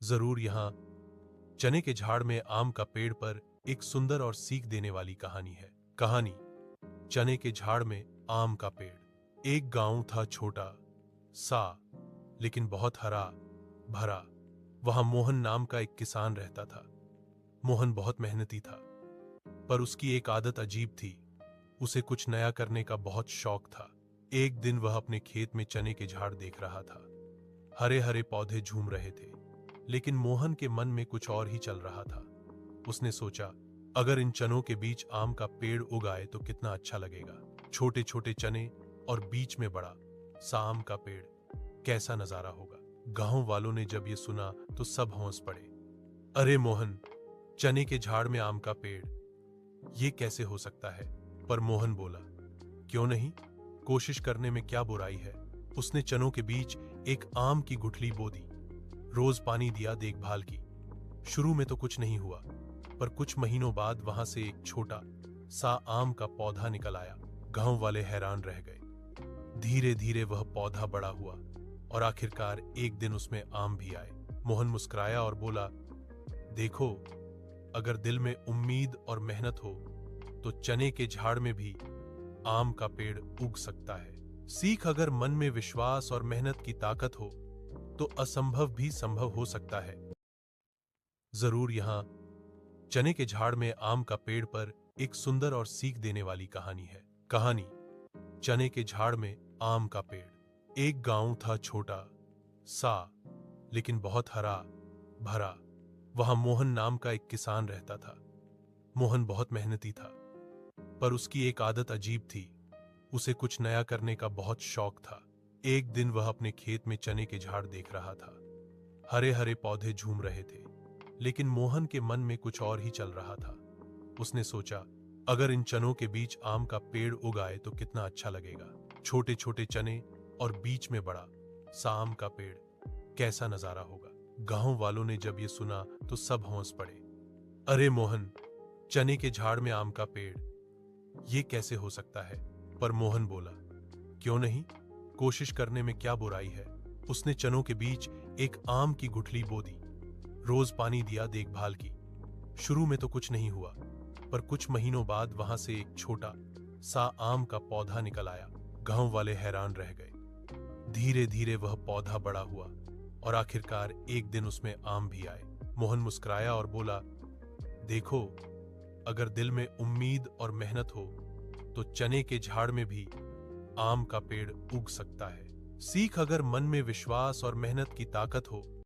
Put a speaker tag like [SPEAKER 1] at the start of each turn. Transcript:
[SPEAKER 1] जरूर यहाँ चने के झाड़ में आम का पेड़ पर एक सुंदर और सीख देने वाली कहानी है। कहानी चने के झाड़ में आम का पेड़। एक गांव था छोटा सा लेकिन बहुत हरा भरा। वहां मोहन नाम का एक किसान रहता था। मोहन बहुत मेहनती था, पर उसकी एक आदत अजीब थी। उसे कुछ नया करने का बहुत शौक था। एक दिन वह अपने खेत में चने के झाड़ देख रहा था। हरे हरे पौधे झूम रहे थे, लेकिन मोहन के मन में कुछ और ही चल रहा था। उसने सोचा, अगर इन चनों के बीच आम का पेड़ उगाए तो कितना अच्छा लगेगा। छोटे छोटे चने और बीच में बड़ा सा आम का पेड़, कैसा नजारा होगा। गांव वालों ने जब ये सुना तो सब हौस पड़े। अरे मोहन, चने के झाड़ में आम का पेड़, ये कैसे हो सकता है? पर मोहन बोला, क्यों नहीं, कोशिश करने में क्या बुराई है। उसने चनों के बीच एक आम की गुठली बो दी। रोज पानी दिया, देखभाल की। शुरू में तो कुछ नहीं हुआ, पर कुछ महीनों बाद वहां से एक छोटा सा आम का पौधा निकल आया। गांव वाले हैरान रह गए। धीरे धीरे वह पौधा बड़ा हुआ और आखिरकार एक दिन उसमें आम भी आए। मोहन मुस्कुराया और बोला, देखो, अगर दिल में उम्मीद और मेहनत हो तो चने के झाड़ में भी आम का पेड़ उग सकता है। सीख, अगर मन में विश्वास और मेहनत की ताकत हो तो असंभव भी संभव हो सकता है। जरूर यहाँ चने के झाड़ में आम का पेड़ पर एक सुंदर और सीख देने वाली कहानी है। कहानी चने के झाड़ में आम का पेड़। एक गांव था छोटा सा लेकिन बहुत हरा भरा। वहां मोहन नाम का एक किसान रहता था। मोहन बहुत मेहनती था, पर उसकी एक आदत अजीब थी। उसे कुछ नया करने का बहुत शौक था। एक दिन वह अपने खेत में चने के झाड़ देख रहा था। हरे हरे पौधे झूम रहे थे, लेकिन मोहन के मन में कुछ और ही चल रहा था। उसने सोचा, अगर इन चनों के बीच आम का पेड़ उगाए तो कितना अच्छा लगेगा। छोटे छोटे चने और बीच में बड़ा सा आम का पेड़, कैसा नजारा होगा। गांव वालों ने जब ये सुना तो सब हौस पड़े। अरे मोहन, चने के झाड़ में आम का पेड़, ये कैसे हो सकता है? पर मोहन बोला, क्यों नहीं, कोशिश करने में क्या बुराई है। उसने चनों के बीच एक आम की गुठली बो दी। रोज पानी दिया, देखभाल की। शुरू में तो कुछ नहीं हुआ, पर कुछ महीनों बाद वहां से एक छोटा सा आम का पौधा निकल आया। गांव वाले हैरान रह गए। धीरे धीरे वह पौधा बड़ा हुआ और आखिरकार एक दिन उसमें आम भी आए। मोहन मुस्कुराया और बोला, देखो, अगर दिल में उम्मीद और मेहनत हो तो चने के झाड़ में भी आम का पेड़ उग सकता है। सीख, अगर मन में विश्वास और मेहनत की ताकत हो